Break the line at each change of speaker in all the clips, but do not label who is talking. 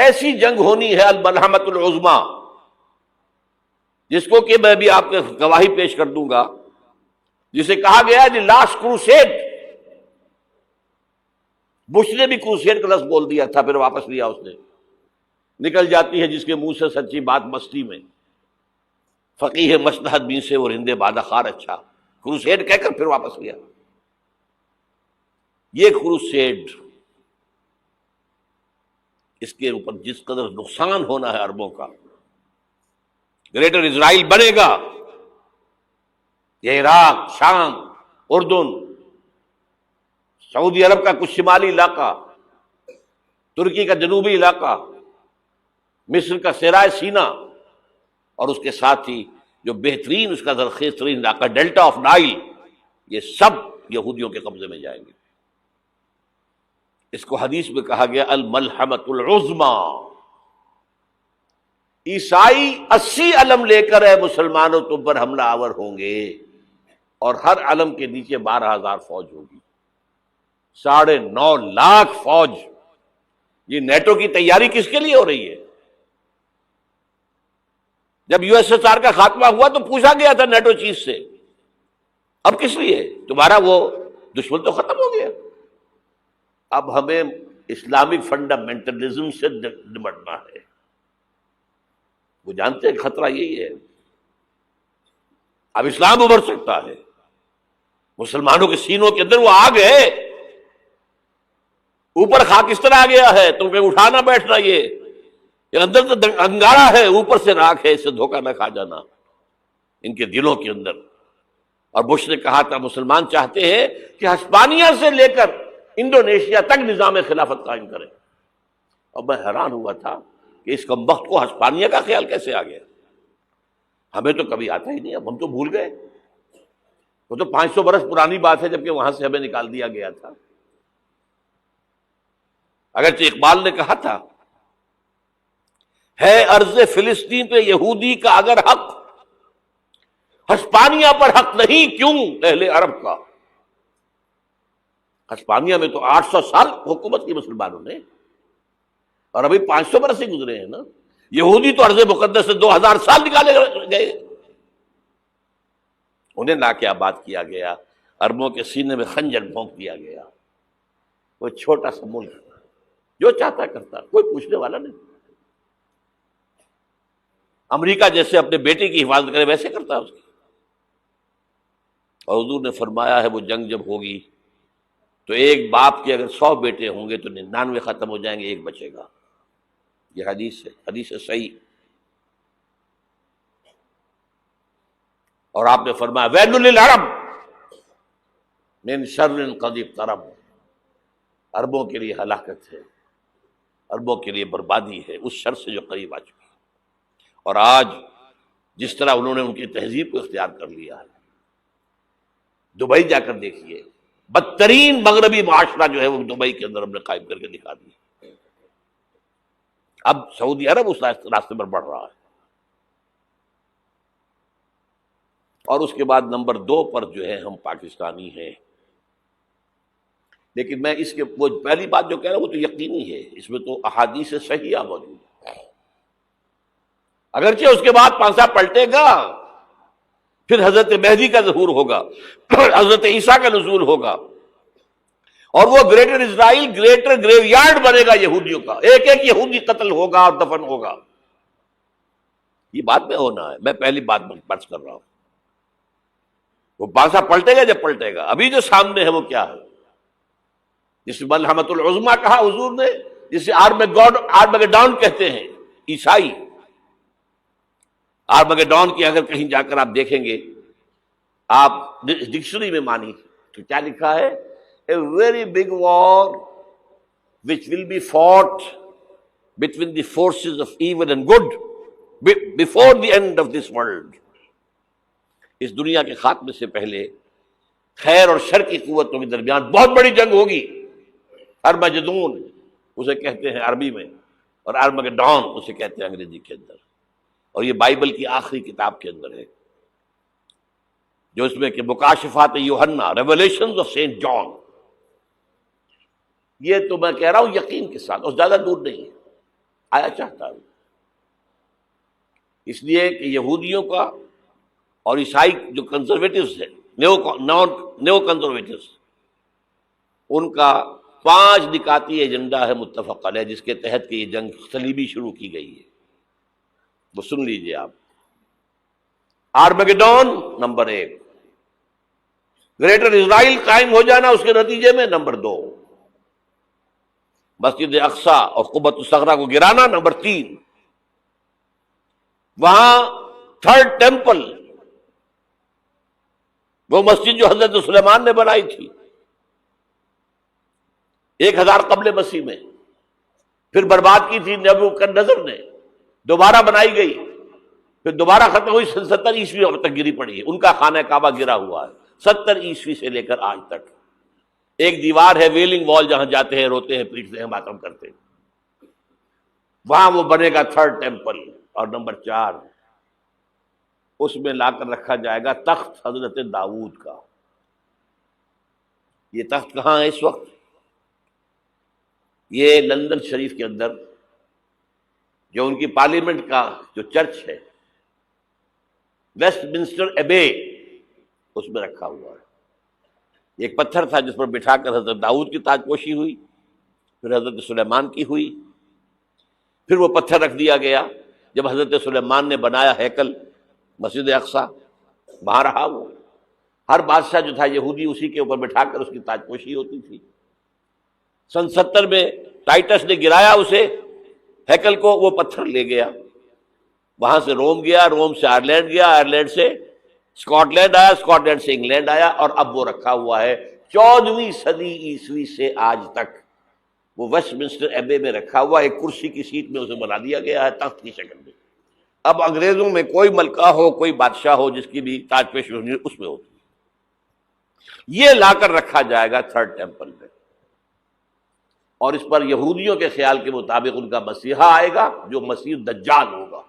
ایسی جنگ ہونی ہے الملحمۃ العظمیٰ، جس کو کہ میں بھی آپ کو گواہی پیش کر دوں گا، جسے کہا گیا ہے دی لاسٹ کروسیڈ۔ بش نے بھی کروسیڈ کا لفظ بول دیا تھا، پھر واپس لیا اس نے۔ نکل جاتی ہے جس کے منہ سے سچی بات مستی میں، فقیہ مصلحت بین سے وہ رندے بادہ خار اچھا، کروسیڈ کہہ کر پھر واپس لیا۔ یہ کروسیڈ، اس کے اوپر جس قدر نقصان ہونا ہے عربوں کا، گریٹر اسرائیل بنے گا، یہ عراق، شام، اردن، سعودی عرب کا کچھ شمالی علاقہ، ترکی کا جنوبی علاقہ، مصر کا صحرائے سینا، اور اس کے ساتھ ہی جو بہترین اس کا زرخیز ترین علاقہ ڈیلٹا آف نائل، یہ سب یہودیوں کے قبضے میں جائیں گے۔ اس کو حدیث میں کہا گیا الملحمۃ العظمیٰ۔ عیسائی 80 علم لے کر اے مسلمانوں تم پر حملہ آور ہوں گے، اور ہر علم کے نیچے 12,000 فوج ہوگی، 9.5 لاکھ فوج۔ یہ نیٹو کی تیاری کس کے لیے ہو رہی ہے؟ جب یو ایس ایس آر کا خاتمہ ہوا تو پوچھا گیا تھا نیٹو چیف سے، اب کس لیے؟ تمہارا وہ دشمن تو ختم ہو گیا، اب ہمیں اسلامک فنڈامنٹلزم سے نمٹنا ہے۔ وہ جانتے ہیں خطرہ یہی ہے، اب اسلام ابھر سکتا ہے، مسلمانوں کے سینوں کے اندر وہ آگ ہے، اوپر خاکستر آ گیا ہے، تمہیں اٹھانا بیٹھنا، یہ اندر تو انگارہ ہے، اوپر سے راکھ ہے، اس سے دھوکہ نہ کھا جانا ان کے دلوں کے اندر۔ اور بش نے کہا تھا مسلمان چاہتے ہیں کہ ہسپانیہ سے لے کر انڈونیشیا تک نظام خلافت قائم کریں، اور میں حیران ہوا تھا کہ اس کمبخت کو ہسپانیہ کا خیال کیسے آ گیا؟ ہمیں تو کبھی آتا ہی نہیں، اب ہم تو بھول گئے، وہ تو 500 برس پرانی بات ہے، جبکہ وہاں سے ہمیں نکال دیا گیا تھا۔ اگرچہ اقبال نے کہا تھا ہے ارض فلسطین پہ یہودی کا اگر حق، ہسپانیہ پر حق نہیں کیوں اہل عرب کا؟ ہسپانیہ میں تو 800 سال حکومت کی مسلمانوں نے، اور ابھی 500 برس سے گزرے ہیں نا۔ یہودی تو ارض مقدس سے 2000 سال نکالے گئے، انہیں لا کے آباد کیا گیا، عربوں کے سینے میں خنجر بھونک دیا گیا۔ وہ چھوٹا سا ملک جو چاہتا کرتا، کوئی پوچھنے والا نہیں۔ امریکہ جیسے اپنے بیٹے کی حفاظت کرے ویسے کرتا اس کی۔ اور حضور نے فرمایا ہے وہ جنگ جب ہوگی تو ایک باپ کے اگر 100 بیٹے ہوں گے تو 99 ختم ہو جائیں گے، ایک بچے گا۔ یہ حدیث ہے، حدیث ہے صحیح۔ اور آپ نے فرمایا ویل للعرب من شر قد اقترب، عربوں کے لیے ہلاکت ہے، عربوں کے لیے بربادی ہے اس شر سے جو قریب آ چکی ہے۔ اور آج جس طرح انہوں نے ان کی تہذیب کو اختیار کر لیا ہے، دبئی جا کر دیکھیے، بدترین مغربی معاشرہ جو ہے وہ دبئی کے اندر ہم نے قائم کر کے دکھا دیا۔ اب سعودی عرب اس راستے پر بڑھ رہا ہے۔ اور اس کے بعد نمبر 2 پر جو ہے ہم پاکستانی ہیں، لیکن میں اس کے وہ پہلی بات جو کہہ رہا ہوں وہ تو یقینی ہے، اس میں تو احادیث صحیحہ موجود ہے۔ اگرچہ اس کے بعد پانسا پلٹے گا، پھر حضرت مہدی کا ظہور ہوگا، حضرت عیسیٰ کا نزول ہوگا، اور وہ گریٹر اسرائیل گریٹر گریو یارڈ بنے گا یہودیوں کا، ایک ایک یہودی قتل ہوگا اور دفن ہوگا۔ یہ بات میں ہونا ہے، میں پہلی بات بات کر رہا ہوں۔ وہ پانسا پلٹے گا جب پلٹے گا، ابھی جو سامنے ہے وہ کیا ہے؟ جس ملحمۃ العظمیٰ کہا حضور نے، جسے آرمگیڈون کہتے ہیں عیسائی۔ آرمگیڈون کی اگر کہیں جا کر آپ دیکھیں گے، آپ ڈکشنری میں مانی تو کیا لکھا ہے؟ A very big war which will be fought between the forces of evil and good before the end of this world۔ اس دنیا کے خاتمے سے پہلے خیر اور شر کی قوتوں کے درمیان بہت بڑی جنگ ہوگی۔ ارمجدون اسے کہتے ہیں عربی میں، اور آرمگیڈون اسے کہتے ہیں انگریزی کے اندر، اور یہ بائبل کی آخری کتاب کے اندر ہے، جو اس میں کہ مکاشفات یوحنا، ریولیشنز آف سینٹ جان۔ یہ تو میں کہہ رہا ہوں یقین کے ساتھ، اور زیادہ دور نہیں ہے۔ آیا چاہتا ہوں، اس لیے کہ یہودیوں کا اور عیسائی جو کنزرویٹوز ہیں، نیو کنزرویٹوز، ان کا 5 نکاتی ایجنڈا ہے متفق علیہ، جس کے تحت کہ یہ جنگ صلیبی شروع کی گئی ہے. وہ سن لیجئے آپ. آرمیگیڈون نمبر 1، گریٹر اسرائیل قائم ہو جانا اس کے نتیجے میں نمبر 2، مسجد اقصی اور قبۃ الصخرہ کو گرانا نمبر 3، وہاں تھرڈ ٹیمپل، وہ مسجد جو حضرت سلیمان نے بنائی تھی 1000 قبل مسیح میں، پھر برباد کی تھی نبوکدنضر نے، دوبارہ بنائی گئی، پھر دوبارہ ختم ہوئی 70 عیسوی تک گری پڑی ہے. ان کا خانہ کعبہ گرا ہوا ہے 70 عیسوی سے لے کر آج تک. ایک دیوار ہے ویلنگ وال، جہاں جاتے ہیں، روتے ہیں، پیٹتے ہیں، ماتم کرتے ہیں، وہاں وہ بنے گا تھرڈ ٹیمپل. اور نمبر 4، اس میں لا کر رکھا جائے گا تخت حضرت داؤد کا. یہ تخت کہاں ہے اس وقت؟ یہ لندن شریف کے اندر جو ان کی پارلیمنٹ کا جو چرچ ہے، ویسٹ منسٹر ایبے، اس میں رکھا ہوا ہے. ایک پتھر تھا جس پر بٹھا کر حضرت داؤد کی تاج پوشی ہوئی، پھر حضرت سلیمان کی ہوئی، پھر وہ پتھر رکھ دیا گیا جب حضرت سلیمان نے بنایا ہیکل مسجد اقصی، وہاں رہا وہ. ہر بادشاہ جو تھا یہودی اسی کے اوپر بٹھا کر اس کی تاج پوشی ہوتی تھی. سن 70 میں ٹائٹس نے گرایا اسے، ہیکل کو، وہ پتھر لے گیا، وہاں سے روم گیا، روم سے آئرلینڈ گیا، آئرلینڈ سے اسکاٹ لینڈ آیا، اسکاٹ لینڈ سے انگلینڈ آیا، اور اب وہ رکھا ہوا ہے 14ویں صدی عیسوی سے آج تک. وہ ویسٹ منسٹر ایبے میں رکھا ہوا، ایک کرسی کی سیٹ میں اسے بنا دیا گیا ہے تخت کی شکل میں. اب انگریزوں میں کوئی ملکہ ہو، کوئی بادشاہ ہو جس کی بھی تاج پوشی ہونی اس میں ہوتی. یہ لا کر رکھا جائے گا تھرڈ ٹیمپل میں، اور اس پر یہودیوں کے خیال کے مطابق ان کا مسیحا آئے گا جو مسیح دجال ہوگا.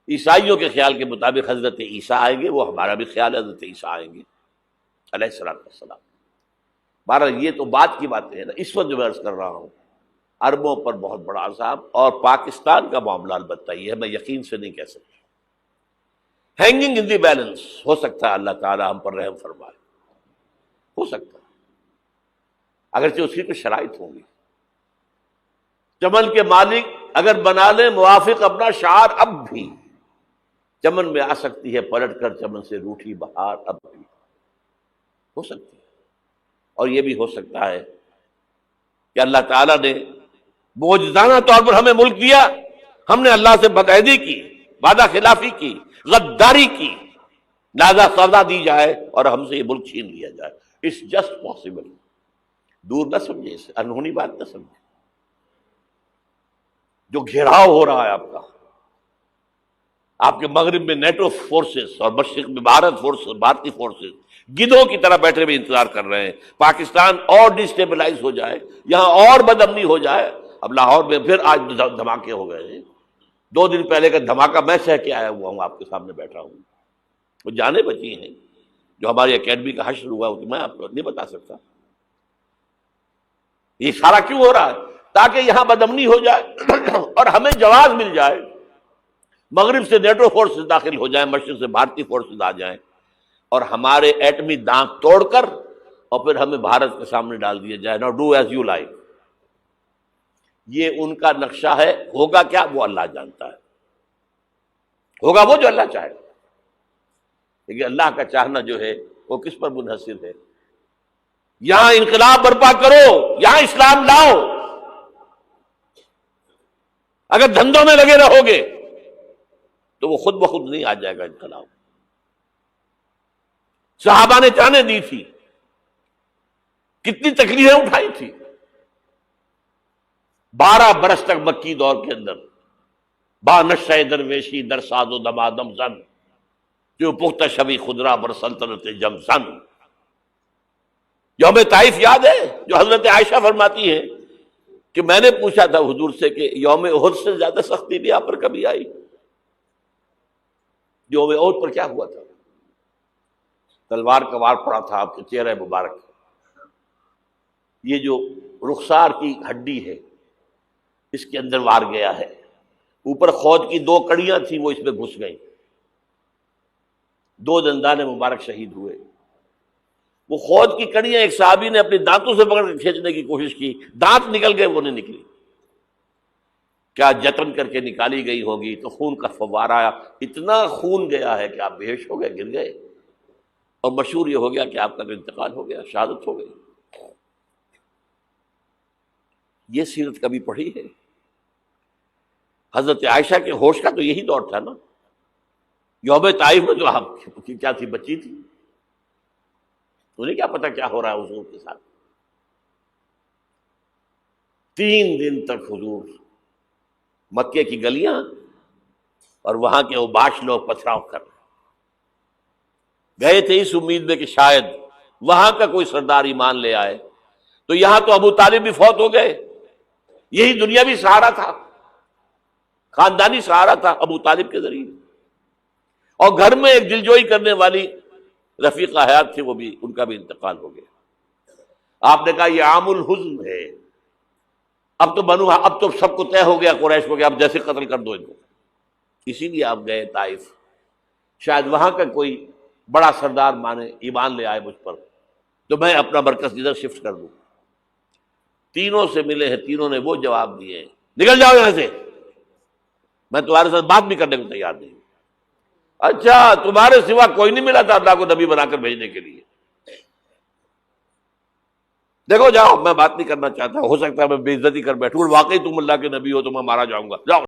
عیسائیوں کے خیال کے مطابق حضرت عیسیٰ آئیں گے، وہ ہمارا بھی خیال ہے حضرت عیسیٰ آئیں گے علیہ السلام. بہرحال یہ تو بات کی باتیں ہیں نا. اس وقت جو میں عرض کر رہا ہوں، عربوں پر بہت بڑا عذاب، اور پاکستان کا معاملہ البتہ یہ ہے، میں یقین سے نہیں کہہ سکتا. ہینگنگ ان دی بیلنس، ہو سکتا ہے اللہ تعالی ہم پر رحم فرمائے، ہو سکتا ہے، اگرچہ اس کی کچھ شرائط ہوں گی. چمن کے مالک اگر بنا لیں موافق اپنا شعار، اب بھی چمن میں آ سکتی ہے پلٹ کر چمن سے روٹھی بہار، اب بھی ہو سکتی ہے. اور یہ بھی ہو سکتا ہے کہ اللہ تعالیٰ نے معجزانہ طور پر ہمیں ملک دیا، ہم نے اللہ سے بدعہدی کی، وعدہ خلافی کی، غداری کی، لہذا سزا دی جائے اور ہم سے یہ ملک چھین لیا جائے. It's just possible. دور نہ سمجھے اسے، انہونی بات نہ سمجھے. جو گھیراؤ ہو رہا ہے آپ کے مغرب میں نیٹو فورسز اور مشرق میں بھارتی فورسز گدھوں کی طرح بیٹھے ہوئے انتظار کر رہے ہیں پاکستان اور ڈسٹیبلائز ہو جائے، یہاں اور بدامنی ہو جائے. اب لاہور میں پھر آج دھماکے ہو گئے ہیں. 2 دن پہلے کا دھماکہ میں سہ کے آیا ہوا ہوں، آپ کے سامنے بیٹھا ہوں. وہ جانیں بچی ہیں جو ہماری اکیڈمی کا حشر ہوا وہ میں آپ کو نہیں بتا سکتا. یہ سارا کیوں ہو رہا ہے؟ تاکہ یہاں بدامنی ہو جائے اور ہمیں جواز مل جائے. مغرب سے نیٹو فورسز داخل ہو جائیں، مشرق سے بھارتی فورسز آ جائیں، اور ہمارے ایٹمی دانت توڑ کر اور پھر ہمیں بھارت کے سامنے ڈال دیا جائے. نو ڈو ایز یو لائک. یہ ان کا نقشہ ہے. ہوگا کیا وہ اللہ جانتا ہے. ہوگا وہ جو اللہ چاہے. لیکن اللہ کا چاہنا جو ہے وہ کس پر منحصر ہے؟ یہاں انقلاب برپا کرو، یہاں اسلام لاؤ. اگر دھندوں میں لگے رہو گے تو وہ خود بخود نہیں آ جائے گا انقلاب. صحابہ نے جانیں دی تھی، کتنی تکلیفیں اٹھائی تھی. 12 برس تک مکی دور کے اندر با نشہ درویشی در ساز و دمادم زن، جو پختہ شبی خدرا بر سلطنت جم زن. یوم طائف یاد ہے جو حضرت عائشہ فرماتی ہے کہ میں نے پوچھا تھا حضور سے کہ یوم احد سے زیادہ سختی بھی آپ پر کبھی آئی؟ یوم احد پر کیا ہوا تھا؟ تلوار کا وار پڑا تھا آپ کے چہرے مبارک. یہ جو رخسار کی ہڈی ہے اس کے اندر وار گیا ہے. اوپر خود کی 2 کڑیاں تھیں، وہ اس میں گھس گئیں. 2 دندان مبارک شہید ہوئے. وہ خود کی کڑیاں ایک صحابی نے اپنے دانتوں سے پکڑ کے کھینچنے کی کوشش کی، دانت نکل گئے، وہ نہیں نکلی. کیا جتن کر کے نکالی گئی ہوگی تو خون کا فوارہ آیا، اتنا خون گیا ہے کہ آپ بے ہوش ہو گئے، گر گئے. اور مشہور یہ ہو گیا کہ آپ کا تو انتقال ہو گیا، شہادت ہو گئی. یہ سیرت کبھی پڑھی ہے؟ حضرت عائشہ کے ہوش کا تو یہی دور تھا نا. یوم طائف میں تو آپ کی کیا تھی، بچی تھی، انہیں کیا پتا کیا ہو رہا ہے حضور کے ساتھ. 3 دن تک حضور مکے کی گلیاں اور وہاں کے اوباش لوگ پتھراؤ کر رہے گئے تھے اس امید میں کہ شاید وہاں کا کوئی سردار ایمان لے آئے. تو یہاں تو ابو طالب بھی فوت ہو گئے، یہی دنیاوی سہارا تھا، خاندانی سہارا تھا ابو طالب کے ذریعے. اور گھر میں ایک دلجوئی کرنے والی رفیقہ حیات تھی، وہ بھی، ان کا بھی انتقال ہو گیا. آپ نے کہا یہ عام الحزن ہے، اب تو سب کو طے ہو گیا قریش کو کہ آپ جیسے قتل کر دو ان کو. اسی لیے آپ گئے طائف، شاید وہاں کا کوئی بڑا سردار مانے، ایمان لے آئے مجھ پر، تو میں اپنا مرکز ادھر شفٹ کر دوں. تینوں سے ملے ہیں، تینوں نے وہ جواب دیے ہیں، نکل جاؤ یہاں سے، میں تمہارے ساتھ بات بھی کرنے کو تیار نہیں. اچھا، تمہارے سوا کوئی نہیں ملا تھا اللہ کو نبی بنا کر بھیجنے کے لیے؟ دیکھو جاؤ، میں بات نہیں کرنا چاہتا، ہو سکتا ہے میں بے عزتی کر بیٹھوں، واقعی تم اللہ کے نبی ہو تو میں مارا جاؤں گا، جاؤ.